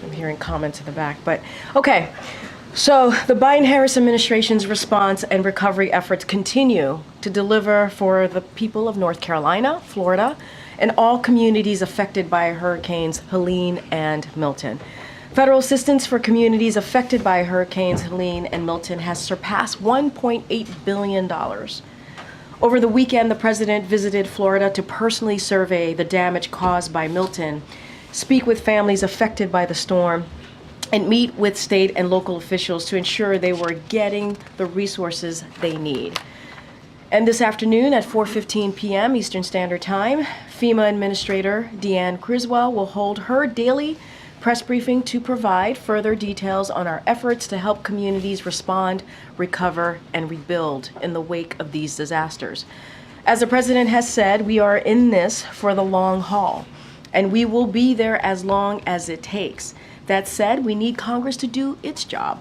I'm hearing comments in the back, but okay. So the Biden-Harris administration's response and recovery efforts continue to deliver for the people of North Carolina, Florida, and all communities affected by hurricanes Helene and Milton. Federal assistance for communities affected by hurricanes Helene and Milton has surpassed $1.8 billion. Over the weekend, the president visited Florida to personally survey the damage caused by Milton, speak with families affected by the storm, and meet with state and local officials to ensure they were getting the resources they need. And this afternoon at 4:15 p.m. Eastern Standard Time, FEMA Administrator Deanne Criswell will hold her daily press briefing to provide further details on our efforts to help communities respond, recover, and rebuild in the wake of these disasters. As the president has said, we are in this for the long haul, and we will be there as long as it takes. That said, we need Congress to do its job.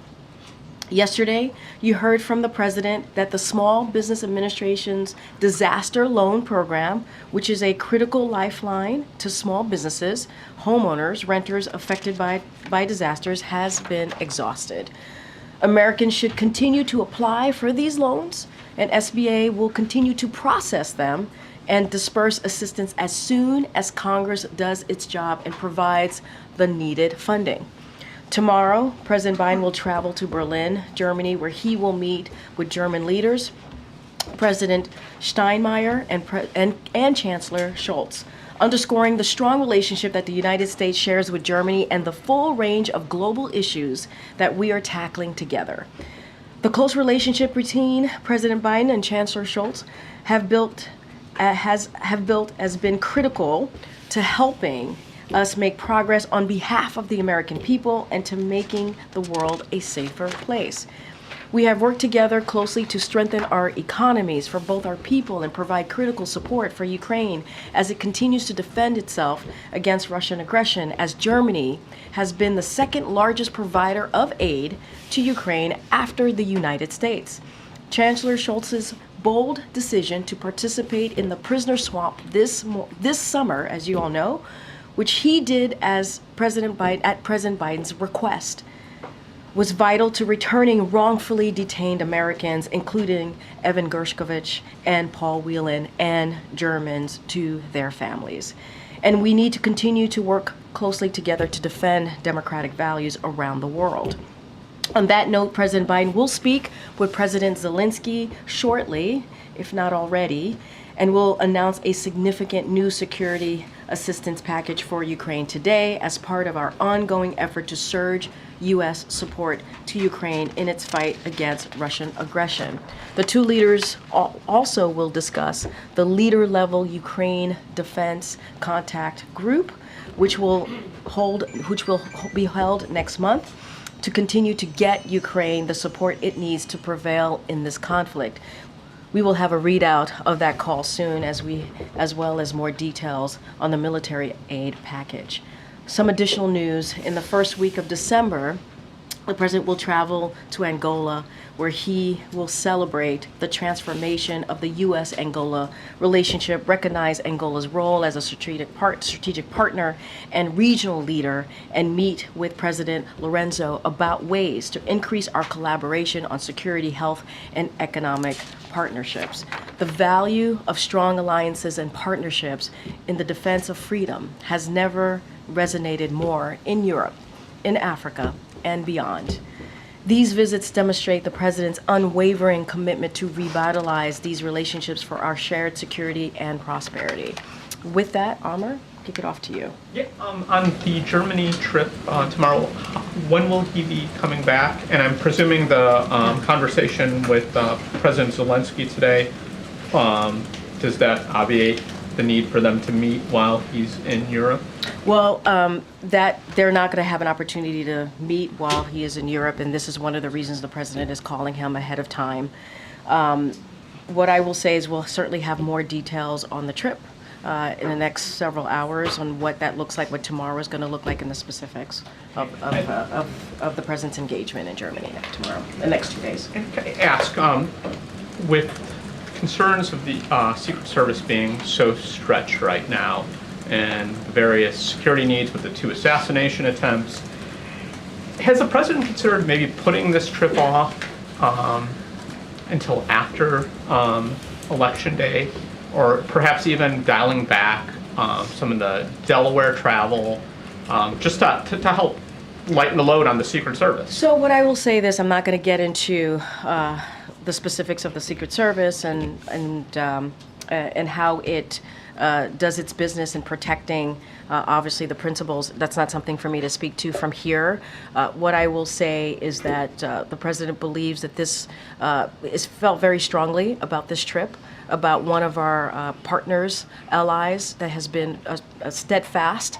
Yesterday, you heard from the president that the Small Business Administration's Disaster Loan Program, which is a critical lifeline to small businesses, homeowners, renters affected by disasters, has been exhausted. Americans should continue to apply for these loans, and SBA will continue to process them and disperse assistance as soon as Congress does its job and provides the needed funding. Tomorrow, President Biden will travel to Berlin, Germany, where he will meet with German leaders, President Steinmeier and Chancellor Scholz, underscoring the strong relationship that the United States shares with Germany and the full range of global issues that we are tackling together. The close relationship between President Biden and Chancellor Scholz has been critical to helping us make progress on behalf of the American people and to making the world a safer place. We have worked together closely to strengthen our economies for both our people and provide critical support for Ukraine as it continues to defend itself against Russian aggression, as Germany has been the second largest provider of aid to Ukraine after the United States. Chancellor Scholz's bold decision to participate in the prisoner swap this summer, as you all know, which he did as President Biden's request, was vital to returning wrongfully detained Americans, including Evan Gershkovich and Paul Whelan, and Germans to their families. And we need to continue to work closely together to defend democratic values around the world. On that note, President Biden will speak with President Zelensky shortly, if not already, and will announce a significant new security assistance package for Ukraine today as part of our ongoing effort to surge U.S. support to Ukraine in its fight against Russian aggression. The two leaders also will discuss the leader-level Ukraine Defense Contact Group, which will be held next month to continue to get Ukraine the support it needs to prevail in this conflict. We will have a readout of that call soon, as well as more details on the military aid package. Some additional news: in the first week of December, the president will travel to Angola, where he will celebrate the transformation of the U.S.-Angola relationship, recognize Angola's role as a strategic partner and regional leader, and meet with President Lorenzo about ways to increase our collaboration on security, health, and economic partnerships. The value of strong alliances and partnerships in the defense of freedom has never resonated more in Europe, in Africa, and beyond. These visits demonstrate the president's unwavering commitment to revitalize these relationships for our shared security and prosperity. With that, Amr, kick it off to you. Yeah, on the Germany trip tomorrow, when will he be coming back? And I'm presuming the conversation with President Zelensky today, does that obviate the need for them to meet while he's in Europe? Well, that they're not going to have an opportunity to meet while he is in Europe, and this is one of the reasons the president is calling him ahead of time. What I will say is we'll certainly have more details on the trip in the next several hours on what that looks like, what tomorrow is going to look like, in the specifics of the president's engagement in Germany tomorrow, the next 2 days. And can I ask, with concerns of the Secret Service being so stretched right now, and the various security needs with the 2 assassination attempts. Has the president considered maybe putting this trip off until after Election Day, or perhaps even dialing back some of the Delaware travel, just to help lighten the load on the Secret Service? So what I will say this, I'm not going to get into the specifics of the Secret Service and how it does its business in protecting, obviously, the principles. That's not something for me to speak to from here. What I will say is that the president believes that this is felt very strongly about this trip, about one of our partners, allies, that has been steadfast,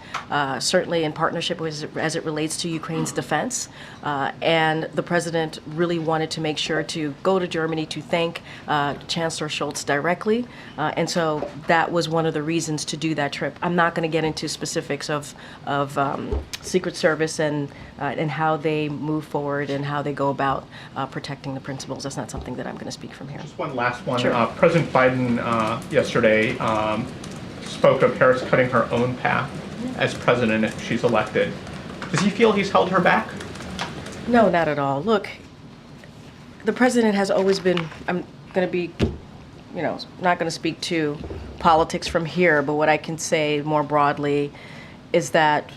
certainly in partnership as it relates to Ukraine's defense. And the president really wanted to make sure to go to Germany to thank Chancellor Scholz directly. And so that was one of the reasons to do that trip. I'm not going to get into specifics of Secret Service and how they move forward and how they go about protecting the principles. That's not something that I'm going to speak from here. Just one last one. Sure. President Biden yesterday spoke of Harris cutting her own path as president if she's elected. Does he feel he's held her back? No, not at all. Look, the president has always been, I'm going to be, not going to speak to politics from here, but what I can say more broadly is that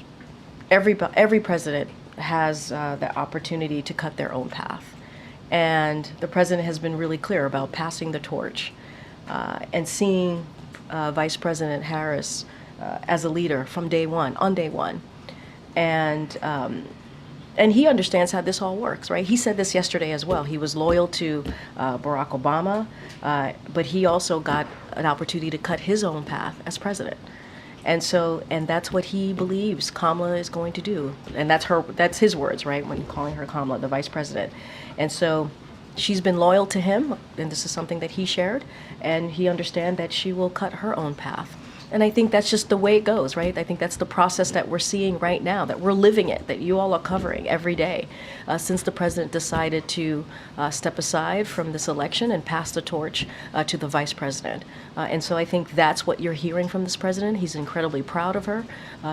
every president has the opportunity to cut their own path. And the president has been really clear about passing the torch and seeing Vice President Harris as a leader from day one, on day one. And he understands how this all works, right? He said this yesterday as well. He was loyal to Barack Obama, but he also got an opportunity to cut his own path as president. And that's what he believes Kamala is going to do. And that's his words, right? When calling her Kamala, the vice president. And so she's been loyal to him, and this is something that he shared, and he understands that she will cut her own path. And I think that's just the way it goes, right? I think that's the process that we're seeing right now, that we're living it, that you all are covering every day since the president decided to step aside from this election and pass the torch to the vice president. And so I think that's what you're hearing from this president. He's incredibly proud of her.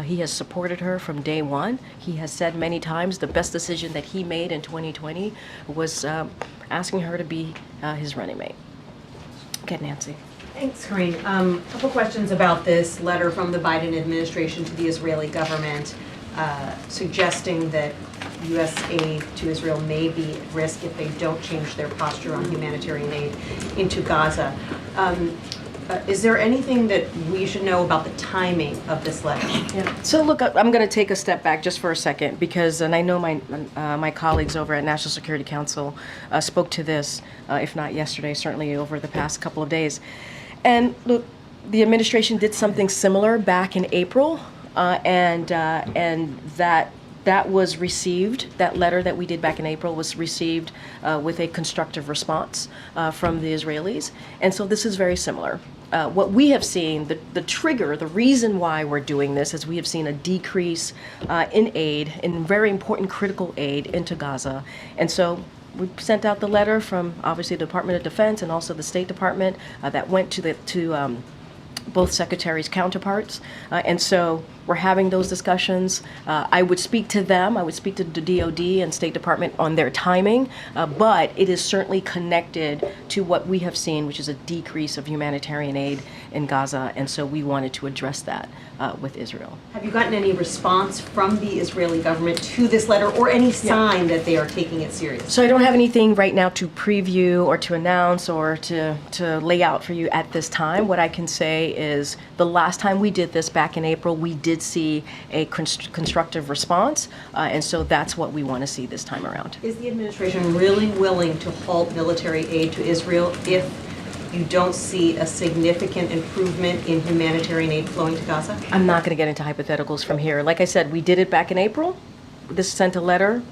He has supported her from day one. He has said many times the best decision that he made in 2020 was asking her to be his running mate. Okay, Nancy. Thanks, Karine. A couple questions about this letter from the Biden administration to the Israeli government suggesting that U.S. aid to Israel may be at risk if they don't change their posture on humanitarian aid into Gaza. Is there anything that we should know about the timing of this letter? Yeah. So look, I'm going to take a step back just for a second because, and I know my colleagues over at National Security Council spoke to this, if not yesterday, certainly over the past couple of days. And look, the administration did something similar back in April, and that was received. That letter that we did back in April was received with a constructive response from the Israelis, and so this is very similar. What we have seen, the trigger, the reason why we're doing this is we have seen a decrease in aid, in very important critical aid into Gaza, and so we sent out the letter from obviously the Department of Defense and also the State Department that went to both secretaries' counterparts, and so we're having those discussions. I would speak to them. I would speak to the DOD and State Department on their timing, but it is certainly connected to what we have seen, which is a decrease of humanitarian aid in Gaza, and so we wanted to address that with Israel. Have you gotten any response from the Israeli government to this letter or any sign that they are taking it seriously? So I don't have anything right now to preview or to announce or to lay out for you at this time. What I can say is the last time we did this back in April, we did see a constructive response, and so that's what we want to see this time around. Is the administration really willing to halt military aid to Israel if you don't see a significant improvement in humanitarian aid flowing to Gaza? I'm not going to get into hypotheticals from here. Like I said, we did it back in April. This sent a letter,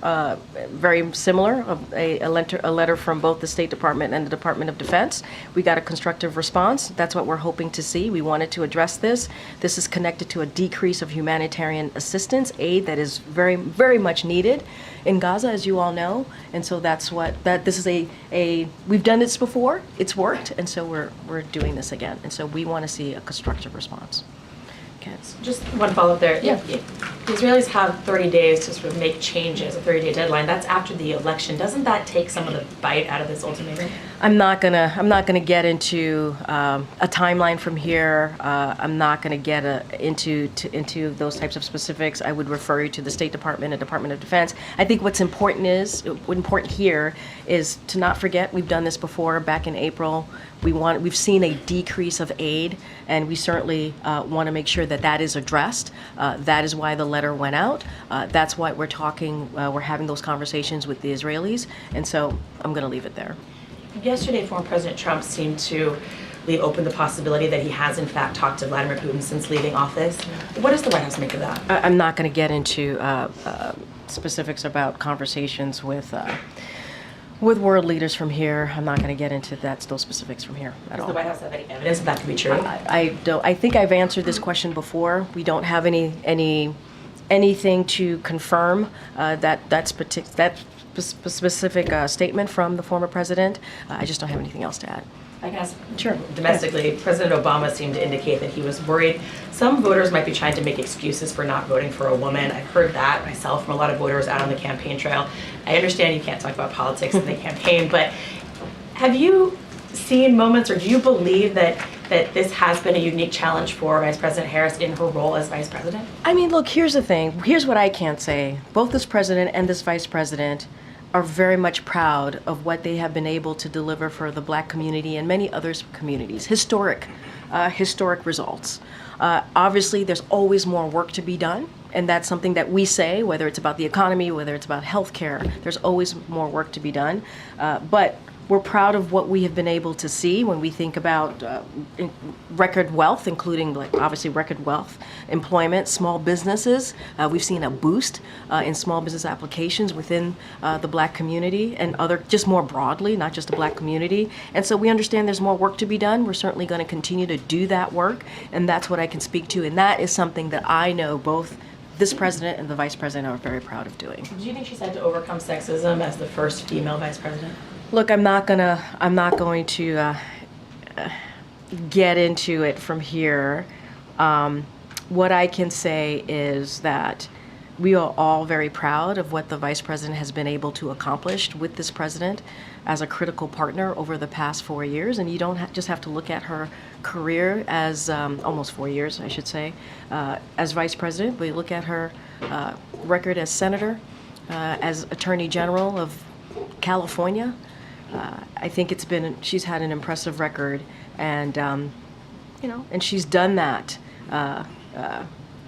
very similar, a letter from both the State Department and the Department of Defense. We got a constructive response. That's what we're hoping to see. We wanted to address this. This is connected to a decrease of humanitarian assistance, aid that is very, very much needed in Gaza, as you all know. And so this is we've done this before, it's worked, and so we're doing this again. And so we want to see a constructive response. Okay. Just one follow-up there. Yeah. If the Israelis have 30 days to sort of make changes, a 30-day deadline, that's after the election. Doesn't that take some of the bite out of this ultimatum? I'm not gonna get into a timeline from here. I'm not gonna get into those types of specifics. I would refer you to the State Department and Department of Defense. I think what's important here is to not forget we've done this before. Back in April, we've seen a decrease of aid, and we certainly want to make sure that that is addressed. That is why the letter went out. That's why we're having those conversations with the Israelis, and so I'm going to leave it there. Yesterday, former President Trump seemed to leave open the possibility that he has, in fact, talked to Vladimir Putin since leaving office. What does the White House make of that? I'm not going to get into specifics about conversations with world leaders from here. I'm not going to get into those specifics from here at Does all. the White House have any evidence that could be true? I don't. I think I've answered this question before. We don't have anything to confirm that specific statement from the former president. I just don't have anything else to add. I can ask. Sure. Domestically, President Obama seemed to indicate that he was worried some voters might be trying to make excuses for not voting for a woman. I've heard that myself from a lot of voters out on the campaign trail. I understand you can't talk about politics in the campaign, but have you seen moments, or do you believe that this has been a unique challenge for Vice President Harris in her role as Vice President? I mean, look, here's the thing. Here's what I can't say. Both this president and this vice president are very much proud of what they have been able to deliver for the Black community and many other communities. Historic results. Obviously, there's always more work to be done, and that's something that we say, whether it's about the economy, whether it's about healthcare, there's always more work to be done. But we're proud of what we have been able to see when we think about record wealth, including obviously record wealth, employment, small businesses. We've seen a boost in small business applications within the Black community and just more broadly, not just the Black community. And so we understand there's more work to be done. We're certainly going to continue to do that work, and that's what I can speak to. And that is something that I know both this president and the vice president are very proud of doing. Do you think she's had to overcome sexism as the first female vice president? Look, I'm not going to get into it from here. What I can say is that we are all very proud of what the vice president has been able to accomplish with this president as a critical partner over the past 4 years. And you don't just have to look at her career as almost 4 years, I should say, as vice president, but you look at her record as senator, as attorney general of California. I think she's had an impressive record, and and she's done that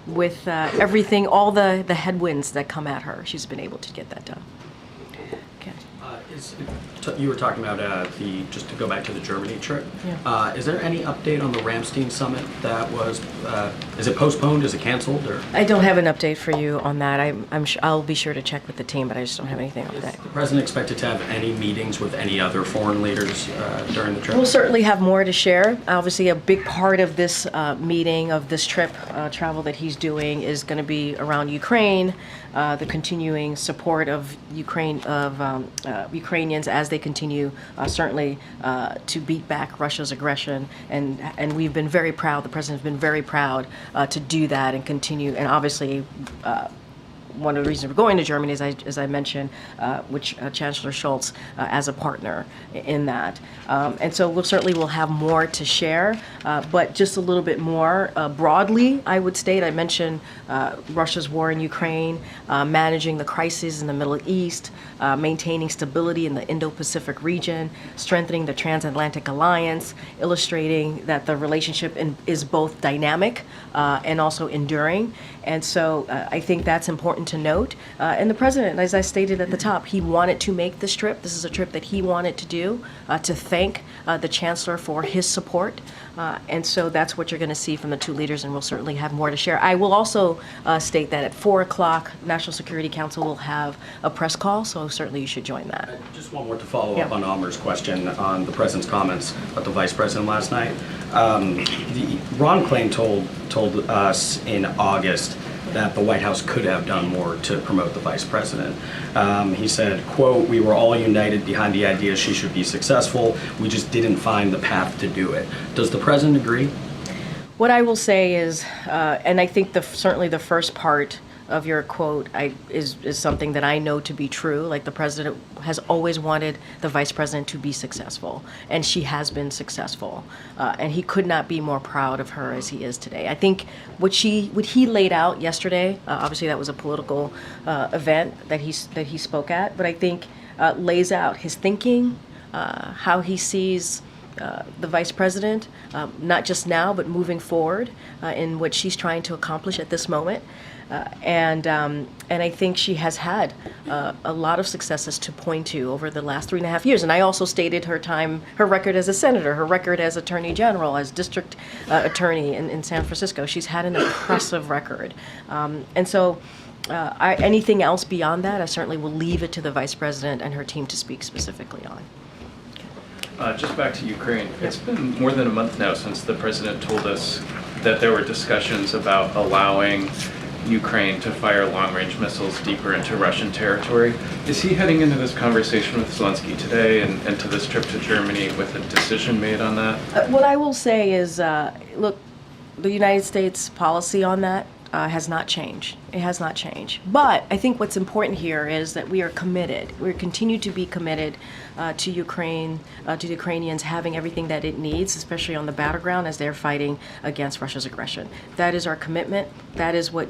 with everything, all the headwinds that come at her. She's been able to get that done. Okay. You were talking about just to go back to the Germany trip. Yeah. Is there any update on the Ramstein summit that was? Is it postponed? Is it canceled? Or I don't have an update for you on that. I'll be sure to check with the team, but I just don't have anything on that. is the president expected to have any meetings with any other foreign leaders during the trip? We'll certainly have more to share. Obviously, a big part of this meeting, of this trip, travel that he's doing, is going to be around Ukraine, the continuing support of Ukrainians as they continue, certainly, to beat back Russia's aggression. And we've been very proud, the president's been very proud to do that and continue. And obviously, one of the reasons we're going to Germany, as I mentioned, which Chancellor Scholz as a partner in that. And so we'll have more to share, but just a little bit more broadly, I would state. I mentioned Russia's war in Ukraine, managing the crisis in the Middle East, maintaining stability in the Indo-Pacific region, strengthening the transatlantic alliance, illustrating that the relationship is both dynamic and also enduring. And so I think that's important to note. And the president, as I stated at the top, he wanted to make this trip. This is a trip that he wanted to do, to thank the chancellor for his support. And so that's what you're going to see from the two leaders, and we'll certainly have more to share. I will also state that at 4 o'clock, National Security Council will have a press call, so certainly you should join that. Just one more to follow up Yeah. on Amar's question on the president's comments about the vice president last night. Ron Klain told us in August that the White House could have done more to promote the vice president. He said, quote, "We were all united behind the idea she should be successful. We just didn't find the path to do it." Does the president agree? What I will say is, and I think certainly the first part of your quote is something that I know to be true. Like, the president has always wanted the vice president to be successful, and she has been successful. And he could not be more proud of her as he is today. I think what he laid out yesterday, obviously that was a political event that he spoke at, but I think lays out his thinking, how he sees the vice president, not just now, but moving forward in what she's trying to accomplish at this moment. And I think she has had a lot of successes to point to over the last 3.5 years. And I also stated her record as a senator, her record as attorney general, as district attorney in San Francisco. She's had an impressive record. And so anything else beyond that, I certainly will leave it to the vice president and her team to speak specifically on. Just back to Ukraine. It's been more than a month now since the president told us that there were discussions about allowing Ukraine to fire long-range missiles deeper into Russian territory. Is he heading into this conversation with Zelensky today and to this trip to Germany with a decision made on that? What I will say is, look, the United States policy on that has not changed. It has not changed. But I think what's important here is that we are committed. We continue to be committed to Ukraine, to the Ukrainians having everything that it needs, especially on the battleground as they're fighting against Russia's aggression. That is our commitment. That is what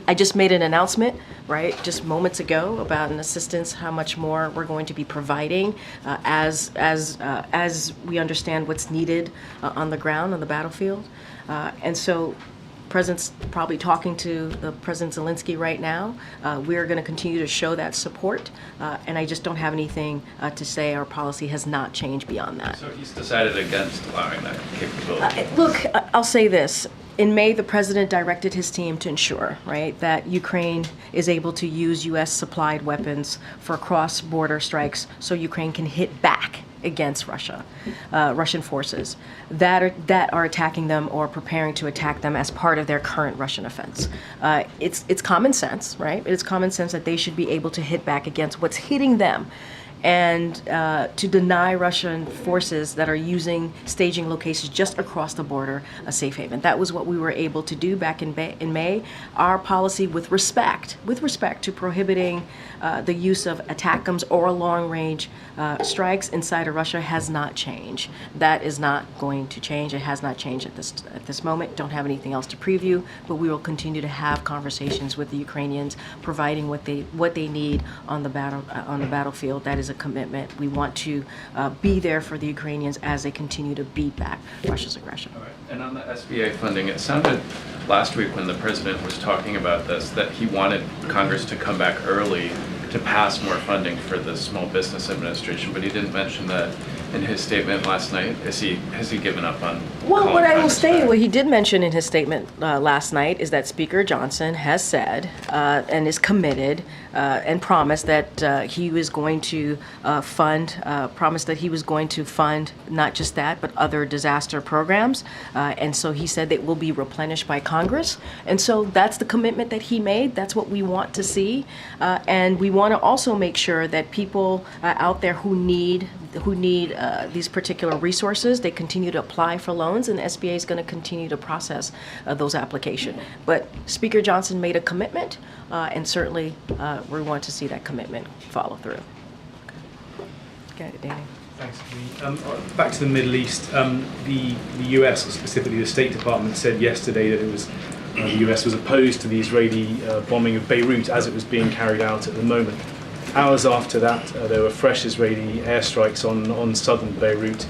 I just made an announcement, right, just moments ago about an assistance, how much more we're going to be providing as we understand what's needed on the ground, on the battlefield. And so President's probably talking to the President Zelensky right now. We're going to continue to show that support, and I just don't have anything to say. Our policy has not changed beyond that. So he's decided against allowing that capability. Look, I'll say this. In May, the president directed his team to ensure, right, that Ukraine is able to use U.S. supplied weapons for cross-border strikes so Ukraine can hit back against Russian forces that are attacking them or preparing to attack them as part of their current Russian offense. It's common sense, right? It's common sense that they should be able to hit back against what's hitting them, and to deny Russian forces that are using staging locations just across the border a safe haven. That was what we were able to do back in May. Our policy with respect to prohibiting the use of ATACMS or long-range strikes inside of Russia has not changed. That is not going to change. It has not changed at this moment. Don't have anything else to preview, but we will continue to have conversations with the Ukrainians, providing what they need on the battlefield. That is a commitment. We want to be there for the Ukrainians as they continue to beat back Russia's aggression. All right. And on the SBA funding, it sounded last week when the president was talking about this that he wanted Congress to come back early to pass more funding for the Small Business Administration, but he didn't mention that in his statement last night. Has he given up on? Well, what I will Congress say, back? what he did mention in his statement last night is that Speaker Johnson has said and is committed and promised that he was going to promised that he was going to fund not just that, but other disaster programs. And so he said that will be replenished by Congress. And so that's the commitment that he made. That's what we want to see. And we want to also make sure that people out there who need these particular resources, they continue to apply for loans, and the SBA is going to continue to process those applications. But Speaker Johnson made a commitment, and certainly we want to see that commitment follow through. Okay, Danny. Thanks, Lee. Back to the Middle East, the US, or specifically the State Department, said yesterday that it was the US was opposed to the Israeli bombing of Beirut as it was being carried out at the moment. Hours after that, there were fresh Israeli airstrikes on southern Beirut.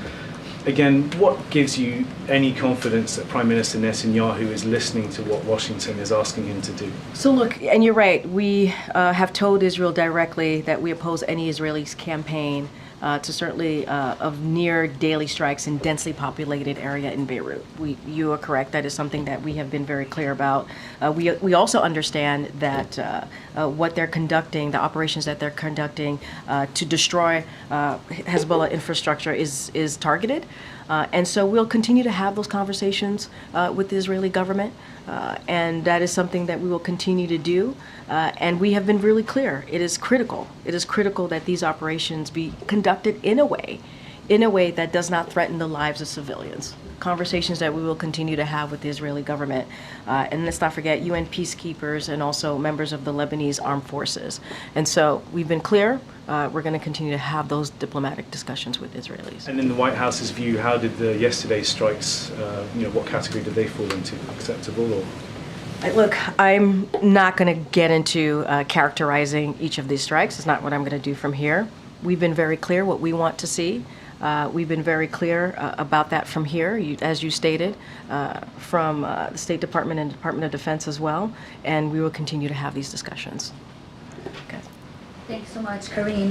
Again, what gives you any confidence that Prime Minister Netanyahu is listening to what Washington is asking him to do? So look, and you're right, we have told Israel directly that we oppose any Israeli campaign to certainly of near daily strikes in densely populated area in Beirut. You are correct. That is something that we have been very clear about. We also understand that what they're conducting, the operations that they're conducting to destroy Hezbollah infrastructure is targeted. And so we'll continue to have those conversations with the Israeli government. And that is something that we will continue to do. And we have been really clear. It is critical. It is critical that these operations be conducted in a way that does not threaten the lives of civilians. conversations that we will continue to have with the Israeli government. And let's not forget UN peacekeepers and also members of the Lebanese armed forces. And so we've been clear, we're going to continue to have those diplomatic discussions with Israelis. And in the White House's view, how did the yesterday's strikes, what category did they fall into? Acceptable or? Look, I'm not going to get into characterizing each of these strikes. It's not what I'm going to do from here. We've been very clear what we want to see. We've been very clear about that from here, as you stated, from the State Department and Department of Defense as well, and we will continue to have these discussions. Okay. Thanks so much, Karine.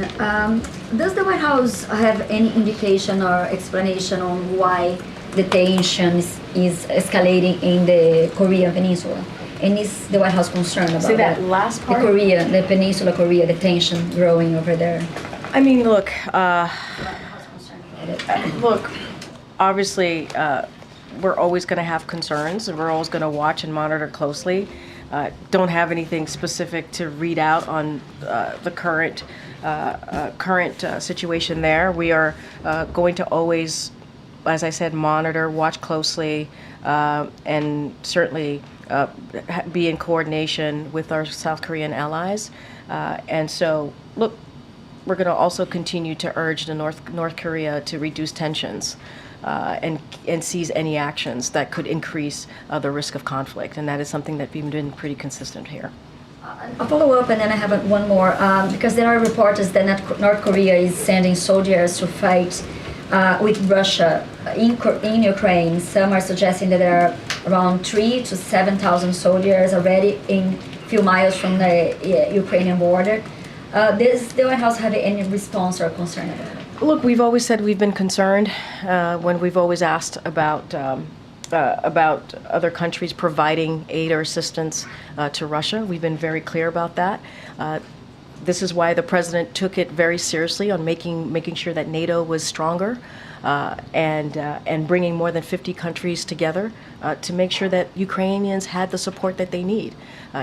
Does the White House have any indication or explanation on why the tension is escalating in the Korean Peninsula? And is the White House concerned about Say that last part? The Peninsula Korea, the tension growing over there? I mean, look, Look, obviously, we're always going to have concerns, and we're always going to watch and monitor closely. Don't have anything specific to read out on the current situation there. We are going to always, as I said, monitor, watch closely, and certainly be in coordination with our South Korean allies. And so, look, we're going to also continue to urge the North Korea to reduce tensions and seize any actions that could increase the risk of conflict. And that is something that we've been pretty consistent here. a follow-up, and then I have one more, because there are reports that North Korea is sending soldiers to fight with Russia in Ukraine. Some are suggesting that there are around 3,000 to 7,000 soldiers already in few miles from the Ukrainian border. Does the White House have any response or concern about it? Look, we've always said we've been concerned when we've always asked about other countries providing aid or assistance to Russia. We've been very clear about that. This is why the president took it very seriously on making sure that NATO was stronger and bringing more than 50 countries together to make sure that Ukrainians had the support that they need.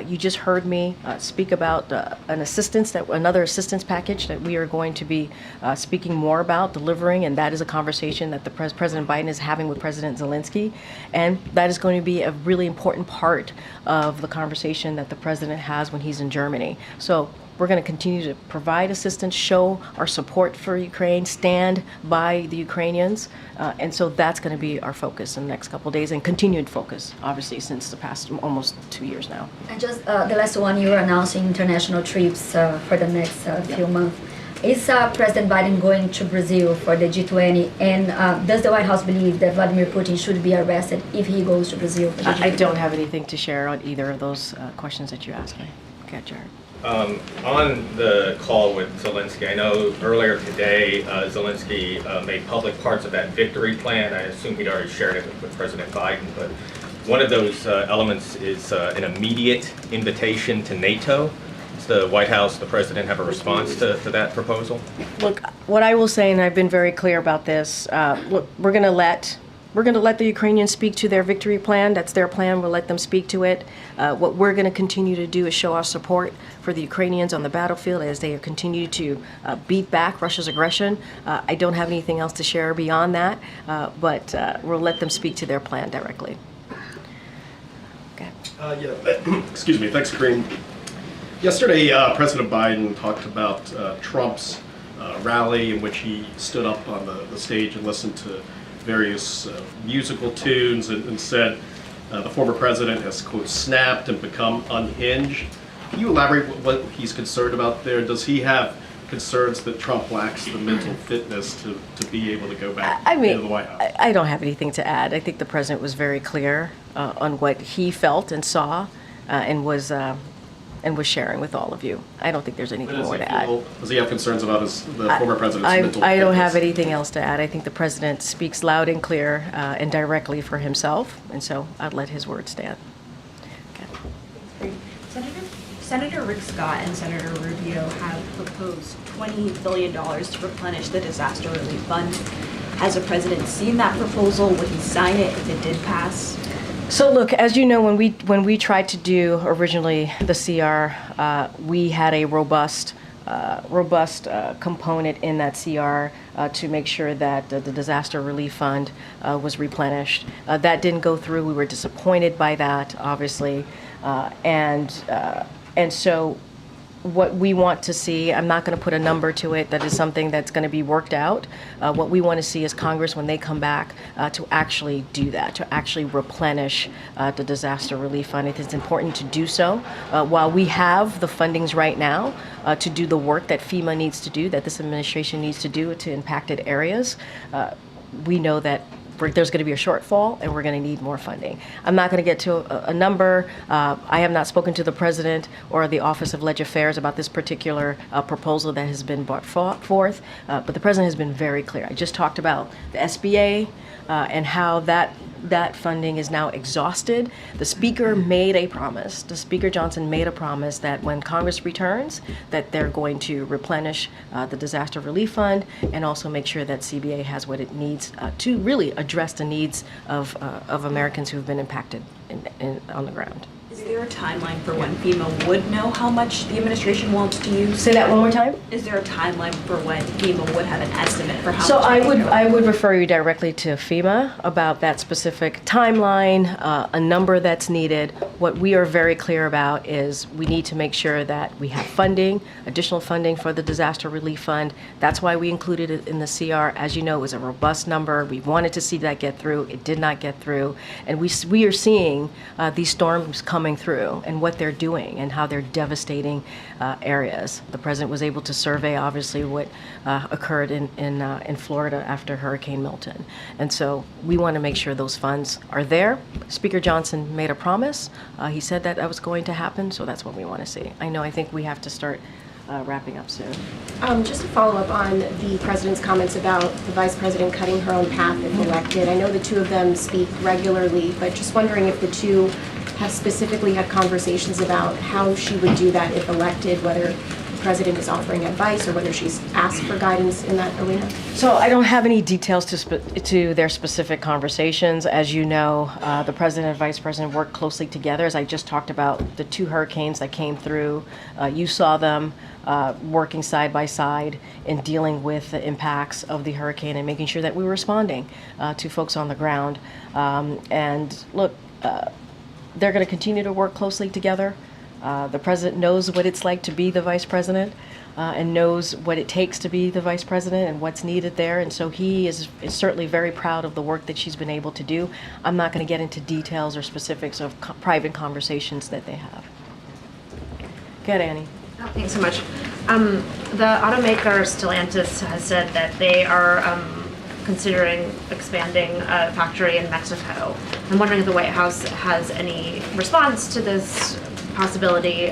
You just heard me speak about another assistance package that we are going to be speaking more about delivering, and that is a conversation that President Biden is having with President Zelensky, and that is going to be a really important part of the conversation that the president has when he's in Germany. So we're going to continue to provide assistance, show our support for Ukraine, stand by the Ukrainians, and so that's going to be our focus in the next couple of days, and continued focus, obviously, since the past almost 2 years now. And just the last one, you were announcing international trips for the next few months. Is President Biden going to Brazil for the G20? And does the White House believe that Vladimir Putin should be arrested if he goes to Brazil for the G20? I don't have anything to share on either of those questions that you asked me. Okay, Jared. On the call with Zelensky, I know earlier today Zelensky made public parts of that victory plan. I assume he'd already shared it with President Biden, but one of those elements is an immediate invitation to NATO. Does the White House, the President, have a response to that proposal? Look, what I will say, and I've been very clear about this, look, we're going to let the Ukrainians speak to their victory plan. That's their plan. We'll let them speak to it. What we're going to continue to do is show our support for the Ukrainians on the battlefield as they continue to beat back Russia's aggression. I don't have anything else to share beyond that, but we'll let them speak to their plan directly. Okay. Excuse me. Thanks, Karine. Yesterday, President Biden talked about Trump's rally in which he stood up on the stage and listened to various musical tunes and said the former president has, quote, snapped and become unhinged. Can you elaborate what he's concerned about there? Does he have concerns that Trump lacks the mental fitness to be able to go back into the White House? I don't have anything to add. I think the president was very clear on what he felt and saw and was sharing with all of you. I don't think there's anything more to add. Does he have concerns about the former president's mental fitness? I don't have anything else to add. I think the president speaks loud and clear and directly for himself, and so I'd let his words stand. Okay. Senator Rick Scott and Senator Rubio have proposed $20 billion to replenish the disaster relief fund. Has the president seen that proposal? Would he sign it if it did pass? So look, as you know, when we tried to do originally the CR, we had a robust robust component in that CR to make sure that the disaster relief fund was replenished. That didn't go through. We were disappointed by that, obviously, and so what we want to see, I'm not going to put a number to it, that is something that's going to be worked out. What we want to see is Congress, when they come back, to actually do that, to actually replenish the disaster relief fund. It's important to do so. While we have the fundings right now to do the work that FEMA needs to do, that this administration needs to do to impacted areas, we know that there's going to be a shortfall and we're going to need more funding. I'm not going to get to a number. I have not spoken to the President or the Office of Legislative Affairs about this particular proposal that has been brought forth, but the President has been very clear. I just talked about the SBA and how that funding is now exhausted. The Speaker made a promise. The Speaker Johnson made a promise that when Congress returns, that they're going to replenish the disaster relief fund and also make sure that CBA has what it needs to really address the needs of Americans who have been impacted on the ground. Is there a timeline for when FEMA would know how much the administration wants to use? Say that one more time. Is there a timeline for when FEMA would have an estimate for how So much? I would refer you directly to FEMA about that specific timeline, a number that's needed. What we are very clear about is we need to make sure that we have funding, additional funding for the disaster relief fund. That's why we included it in the CR. As you know, it was a robust number. We wanted to see that get through. It did not get through. And we are seeing these storms coming through and what they're doing and how they're devastating areas. The President was able to survey, obviously, what occurred in Florida after Hurricane Milton. And so we want to make sure those funds are there. Speaker Johnson made a promise. He said that was going to happen, so that's what we want to see. I think we have to start wrapping up soon. Just to follow up on the President's comments about the Vice President cutting her own path if elected. I know the two of them speak regularly, but just wondering if the two have specifically had conversations about how she would do that if elected, whether the President is offering advice or whether she's asked for guidance in that arena. So I don't have any details to their specific conversations. As you know, the President and Vice President work closely together. As I just talked about the two hurricanes that came through, you saw them working side by side in dealing with the impacts of the hurricane and making sure that we were responding to folks on the ground. And look, they're going to continue to work closely together. The President knows what it's like to be the Vice President and knows what it takes to be the Vice President and what's needed there. And so he is certainly very proud of the work that she's been able to do. I'm not going to get into details or specifics of private conversations that they have. Go ahead, Annie. Thanks so much. The automaker Stellantis has said that they are considering expanding a factory in Mexico. I'm wondering if the White House has any response to this possibility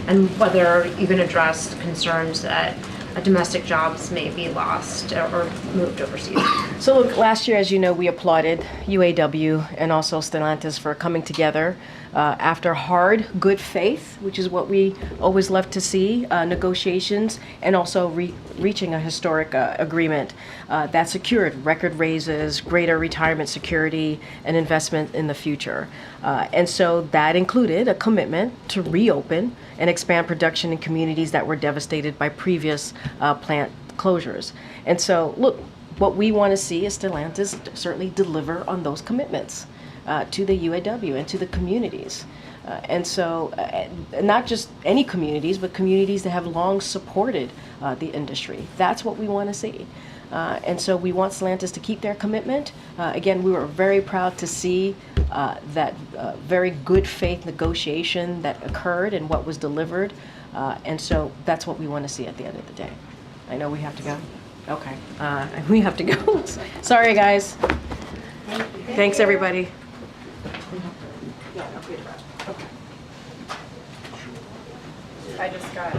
and whether you can address concerns that domestic jobs may be lost or moved overseas. So look, last year, as you know, we applauded UAW and also Stellantis for coming together after hard, good faith, which is what we always love to see, negotiations, and also reaching a historic agreement that secured record raises, greater retirement security, and investment in the future. And so that included a commitment to reopen and expand production in communities that were devastated by previous plant closures. And so, look, what we want to see is Stellantis certainly deliver on those commitments to the UAW and to the communities. And so, not just any communities, but communities that have long supported the industry. That's what we want to see. And so we want Stellantis to keep their commitment. Again, we were very proud to see that very good faith negotiation that occurred and what was delivered. And so that's what we want to see at the end of the day. I know we have to go. Okay. We have to go. Sorry, guys. Thanks, everybody. I just got